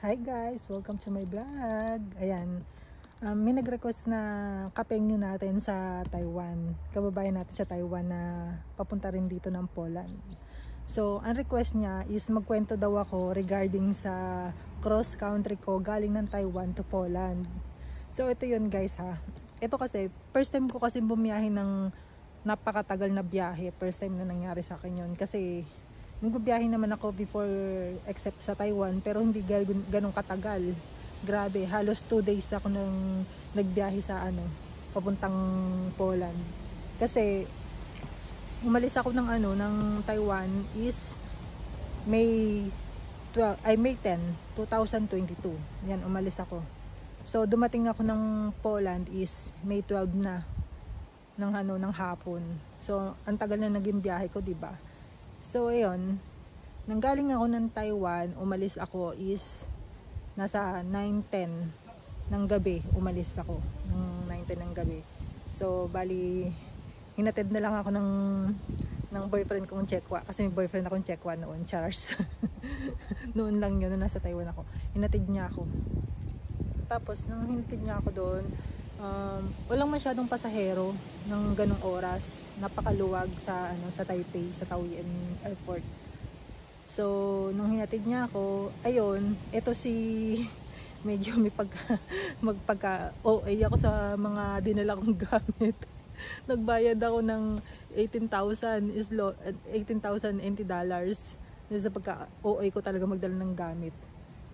Hi guys! Welcome to my vlog. Ayan, may nag-request na kapengyo natin sa Taiwan. Kababayan natin sa Taiwan na papunta rin dito ng Poland. So, ang request niya is magkwento daw ako regarding sa cross country ko galing ng Taiwan to Poland. So, ito yun guys ha. Ito kasi, first time ko kasi bumiyahe ng napakatagal na biyahe. First time na nangyari sa akin yun. Kasi nagbibiyahe naman ako before except sa Taiwan pero hindi ganun katagal. Grabe, halos 2 days ako nang nagbiyahe sa papuntang Poland. Kasi umalis ako ng Taiwan is May 12 ay May 10, 2022. Yan, umalis ako. So dumating ako ng Poland is May 12 na ng hapon. So ang tagal na naging biyahe ko, 'di ba? So ayun, nanggaling ako ng Taiwan, umalis ako is nasa 9:10 ng gabi, umalis ako ng 9:10 ng gabi. So bali hinatid na lang ako ng boyfriend kong Chekwa kasi may boyfriend akong Chekwa noon, Charles. Noon lang yun, nasa Taiwan ako. Hinatid niya ako. Tapos nung hinatid niya ako doon, walang masyadong pasahero ng ganong oras. Napakaluwag sa Taipei, sa Taoyuan Airport. So nung hinatid niya ako, ayun, eto si medyo may magpagka OA ako sa mga dinala kong gamit. Nagbayad ako ng 18,000 NT dollars sa pagka OA ko talaga magdala ng gamit.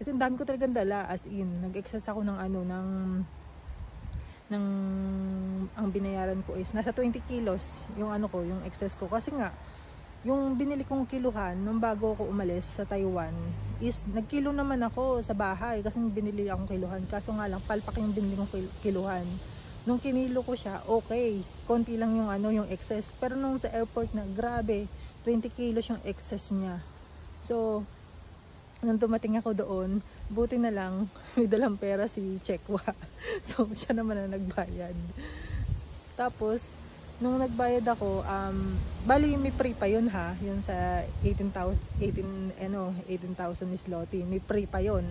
Kasi ang dami ko talagang dala, as in nag-excess ako ng ang binayaran ko is nasa 20 kilos yung yung excess ko, kasi nga yung binili kong kiluhan nung bago ako umalis sa Taiwan is nagkilo naman ako sa bahay kasi binili akong kiluhan, kaso nga lang palpak yung binili kong kiluhan. Nung kinilo ko siya, okay, konti lang yung excess, pero nung sa airport na, grabe, 20 kilos yung excess niya. So nung dumating ako doon, buti na lang may dalang pera si Chekwa. So siya naman ang nagbayad. Tapos nung nagbayad ako, bali may free pa yun ha, yun sa 18,000 zloty, may free pa yun.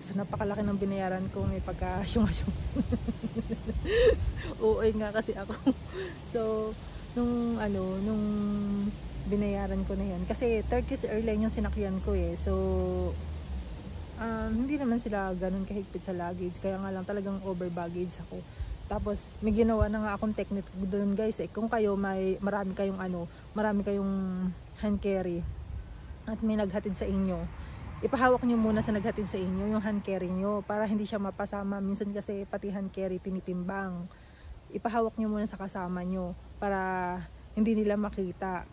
So napakalaki ng binayaran ko, may pagka-syung-syung. OA nga kasi ako. So nung binayaran ko na yun, kasi Turkish Airlines yung sinakyan ko so hindi naman sila ganun kahigpit sa luggage, kaya nga lang talagang over baggage ako. Tapos may ginawa na nga akong technique doon guys, kung kayo marami kayong hand carry at may naghatid sa inyo, ipahawak nyo muna sa naghatid sa inyo yung hand carry nyo para hindi siya mapasama. Minsan kasi pati hand carry tinitimbang. Ipahawak nyo muna sa kasama nyo para hindi nila makita.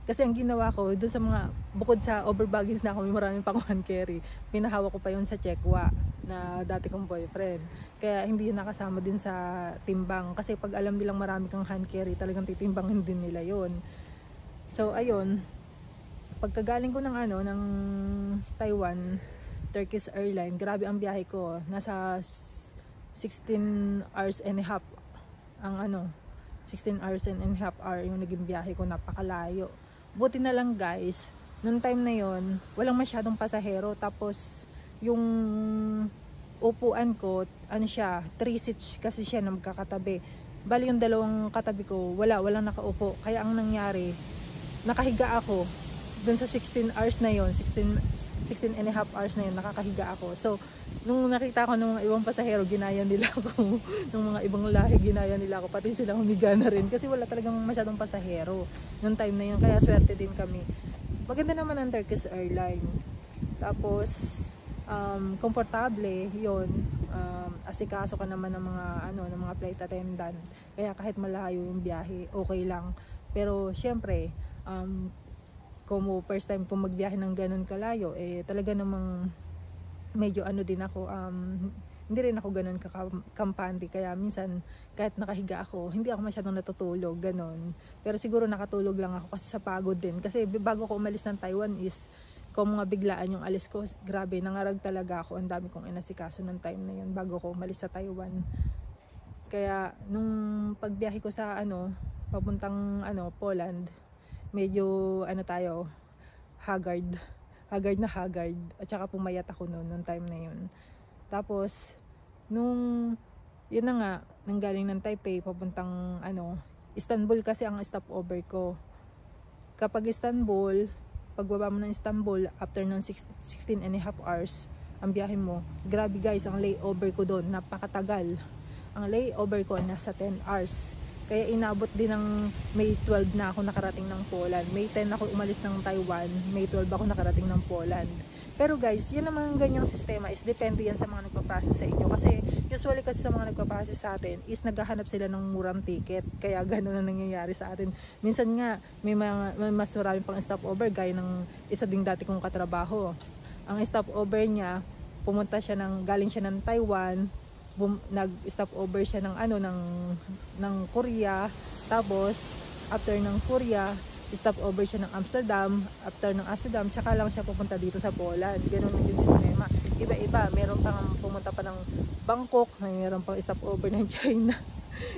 Kasi ang ginawa ko, doon sa mga, bukod sa over baggage na ako, may maraming pang hand carry, pinahawak ko pa yun sa Chekwa na dati kong boyfriend. Kaya hindi yun nakasama din sa timbang. Kasi pag alam nilang marami kang hand carry, talagang titimbangin din nila yun. So ayun, pagkagaling ko ng Taiwan, Turkish Airlines, grabe ang biyahe ko. Nasa 16 hours and a half ang 16 hours and a half hour yung naging biyahe ko, napakalayo. Buti na lang guys, nung time na yon walang masyadong pasahero, tapos yung upuan ko, siya, 3 seats kasi siya na magkakatabi. Bali yung dalawang katabi ko, walang nakaupo. Kaya ang nangyari, nakahiga ako dun sa 16 hours na yon, 16 and a half hours na yun, nakakahiga ako. So nung nakita ko ng mga ibang pasahero, ginaya nila ako. Ng mga ibang lahi, ginaya nila ako, pati sila humiga na rin kasi wala talagang masyadong pasahero nung time na yun, kaya swerte din kami. Maganda naman ang Turkish Airlines. Tapos komportable yun. Asikaso ka naman ng mga flight attendant, kaya kahit malayo yung biyahe, okay lang. Pero syempre kung first time kong magbiyahe ng ganun kalayo, talaga namang medyo din ako, hindi rin ako ganun kakampante, kaya minsan kahit nakahiga ako, hindi ako masyadong natutulog, ganun. Pero siguro nakatulog lang ako kasi sa pagod din. Kasi bago ko umalis ng Taiwan is, kung mga biglaan yung alis ko, grabe, nangarag talaga ako. Ang dami kong inasikaso ng time na yun bago ko umalis sa Taiwan. Kaya nung pagbiyahe ko sa papuntang Poland, medyo tayo haggard, haggard na haggard, at saka pumayat ako noon time na yun. Tapos nung yun na nga, nanggaling ng Taipei papuntang Istanbul kasi ang stopover ko. Kapag Istanbul, pagbaba mo ng Istanbul after ng 16 and a half hours ang biyahe mo, grabe guys, ang layover ko doon napakatagal. Ang layover ko nasa 10 hours. Kaya inabot din ng May 12 na ako nakarating ng Poland. May 10 ako umalis ng Taiwan, May 12 ako nakarating ng Poland. Pero guys, yan naman ganyang sistema is depende yan sa mga nagpa-process sa inyo. Kasi usually kasi sa mga nagpa-process sa atin is naghahanap sila ng murang ticket. Kaya gano'n ang nangyayari sa atin. Minsan nga, may mas marami pang stopover gaya ng isa ding dati kong katrabaho. Ang stopover niya, galing siya ng Taiwan, nag-stopover siya ng Korea, tapos after ng Korea, stopover siya ng Amsterdam, after ng Amsterdam, tsaka lang siya pupunta dito sa Poland. Ganun yung sistema. Iba-iba, meron pang pumunta pa ng Bangkok, meron pang stopover ng China.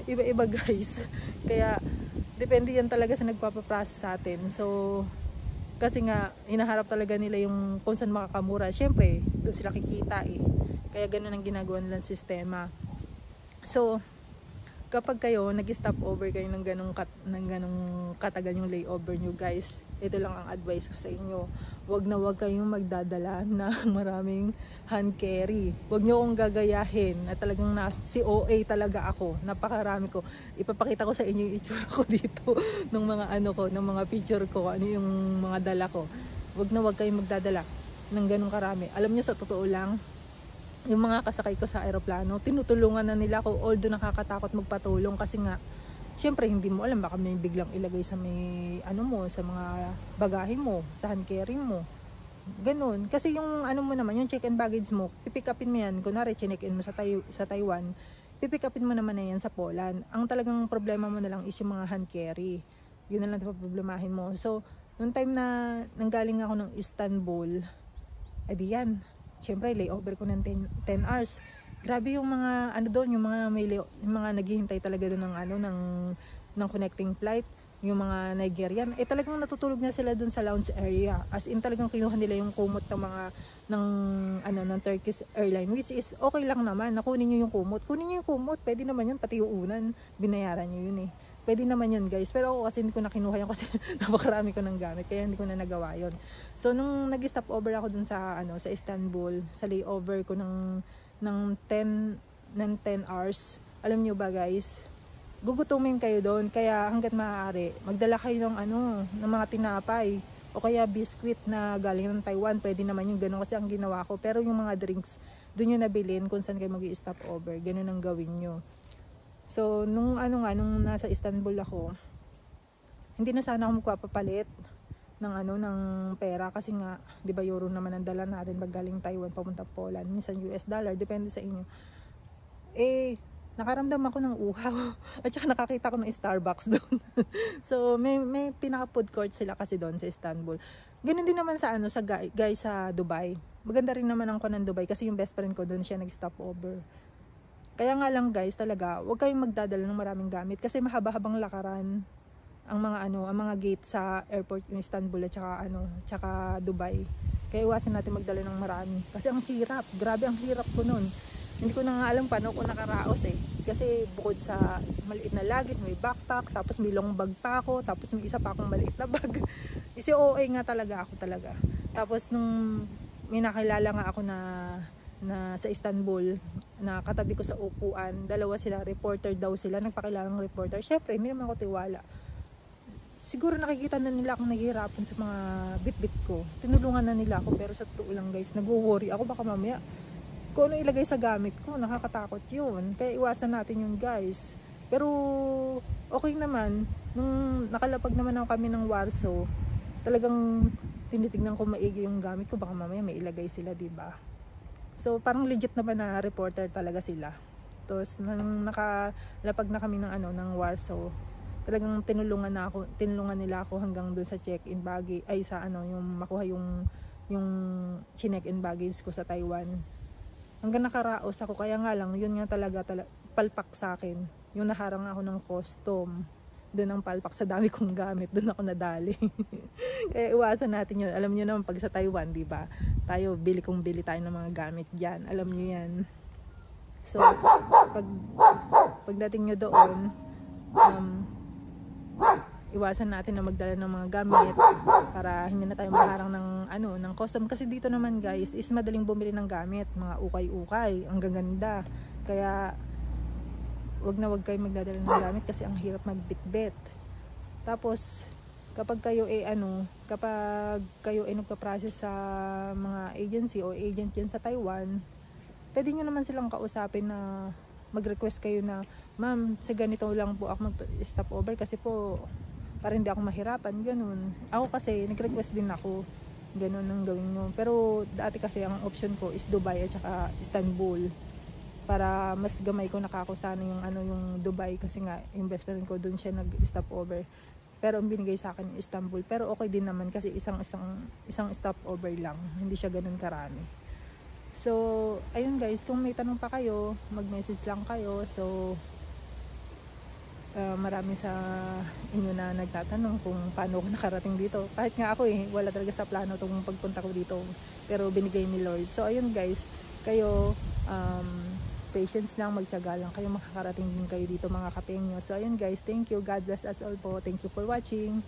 Iba-iba guys. Kaya, depende yan talaga sa nagpapaprocess sa atin. So, kasi nga, hinaharap talaga nila yung kung saan makakamura. Syempre, doon sila kikita eh. Kaya ganun ang ginagawa nilang sistema. So, kapag kayo nag-stopover kayo ng ganung katagal yung layover nyo guys, ito lang ang advice ko sa inyo. Wag na wag kayong magdadala ng maraming hand carry. Wag nyo akong gagayahin na talagang si OA talaga ako. Napakarami ko. Ipapakita ko sa inyo yung itsura ko dito ng mga ng mga picture ko, ano yung mga dala ko. Wag na wag kayong magdadala ng ganung karami. Alam nyo, sa totoo lang, yung mga kasakay ko sa aeroplano, tinutulungan na nila ako, although nakakatakot magpatulong kasi nga syempre hindi mo alam, baka may biglang ilagay sa sa mga bagahe mo, sa hand carry mo, ganun. Kasi yung mo naman, yung check and baggage mo, pipick upin mo yan, kunwari chinek in mo sa Taiwan, pipick upin mo naman na yan sa Poland. Ang talagang problema mo na lang is yung mga hand carry, yun na lang problemahin mo. So nung time na nanggaling ako ng Istanbul, edi yan, syempre layover ko ng 10 hours. Grabe yung mga doon, yung mga naghihintay talaga doon ng connecting flight, yung mga Nigerian, talagang natutulog na sila doon sa lounge area. As in talagang kinuha nila yung kumot ng Turkish airline, which is okay lang naman. Nakunin niyo yung kumot. Kunin niyo yung kumot, pwede naman yun, pati yung unan, binayaran niyo yun eh. Pwede naman yun guys, pero ako kasi hindi ko na kinuha yun kasi napakarami ko ng gamit, kaya hindi ko na nagawa yun. So nung nag-stop over ako dun sa Istanbul, sa layover ko ng 10 hours, alam nyo ba guys, gugutumin kayo doon, kaya hanggat maaari magdala kayo ng mga tinapay o kaya biscuit na galing ng Taiwan. Pwede naman yung ganun kasi ang ginawa ko, pero yung mga drinks doon yung nabilin kung saan kayo mag-i-stop over, ganun ang gawin nyo. So, nung nasa Istanbul ako, hindi na sana ako magpapapalit ng pera kasi nga, 'di ba, euro naman ang dala natin pag galing Taiwan papunta Poland, minsan US dollar, depende sa inyo. Nakaramdam ako ng uhaw at saka nakakita ko ng Starbucks doon. So, may pinaka food court sila kasi doon sa Istanbul. Ganun din naman sa guys sa Dubai. Maganda rin naman ang ng Dubai kasi yung best friend ko doon siya nag-stop over. Kaya nga lang guys, talaga, huwag kayong magdadala ng maraming gamit kasi mahaba-habang lakaran ang mga gate sa airport ng Istanbul at saka Dubai. Kaya iwasan natin magdala ng marami kasi ang hirap, grabe ang hirap ko noon. Hindi ko na nga alam paano ko nakaraos eh. Kasi bukod sa maliit na luggage, may backpack, tapos may long bag pa ako, tapos may isa pa akong maliit na bag. Kasi OA nga talaga ako talaga. Tapos nung may nakilala nga ako na sa Istanbul, na katabi ko sa upuan, dalawa sila, reporter daw sila, nagpakilalang reporter. Syempre, hindi naman ako tiwala. Siguro nakikita na nila akong naghihirapan sa mga bit-bit ko. Tinulungan na nila ako, pero sa totoo lang guys, nag-worry ako baka mamaya kung ano ilagay sa gamit ko, nakakatakot yun. Kaya iwasan natin yun guys. Pero okay naman, nung nakalapag naman ako kami ng Warsaw, talagang tinitignan ko maigi yung gamit ko, baka mamaya may ilagay sila, diba? So parang legit naman na reporter talaga sila. Tapos nang nakalapag na kami ng Warsaw, talagang tinulungan nila ako hanggang doon sa check-in baggage, yung makuha yung check-in baggage ko sa Taiwan. Hanggang nakaraos ako, kaya nga lang yun nga talaga palpak sa akin. Yung naharang ako ng custom. doon ang palpak sa dami kong gamit, doon ako nadali. Kaya iwasan natin yun. Alam niyo naman pag sa Taiwan, di ba? Tayo bili tayo ng mga gamit diyan. Alam niyo yan. So pagdating niyo doon, iwasan natin na magdala ng mga gamit para hindi na tayo maharang ng custom, kasi dito naman guys is madaling bumili ng gamit, mga ukay-ukay, ang gaganda. Kaya wag kayo magdadala ng gamit kasi ang hirap magbitbit. Tapos kapag kayo nagpa-process sa mga agency o agent yan sa Taiwan, pwede nyo naman silang kausapin na mag-request kayo na, ma'am, sa ganito lang po ako mag-stop over kasi po para hindi ako mahirapan, ganun. Ako kasi nag-request din ako, ganun ang gawin nyo. Pero dati kasi ang option ko is Dubai at saka Istanbul, para mas gamay ko nakakusana yung Dubai, kasi nga yung best friend ko doon siya nag-stop over. Pero ang binigay sa akin Istanbul, pero okay din naman kasi isang stop over lang, hindi siya ganun karami. So ayun guys, kung may tanong pa kayo, mag-message lang kayo. So marami sa inyo na nagtatanong kung paano ako nakarating dito. Kahit nga ako wala talaga sa plano itong pagpunta ko dito, pero binigay ni Lord. So ayun guys, kayo patience lang, magtiyaga lang kayo, makakarating din kayo dito mga kapengyo. So ayun guys, thank you, God bless us all po, thank you for watching.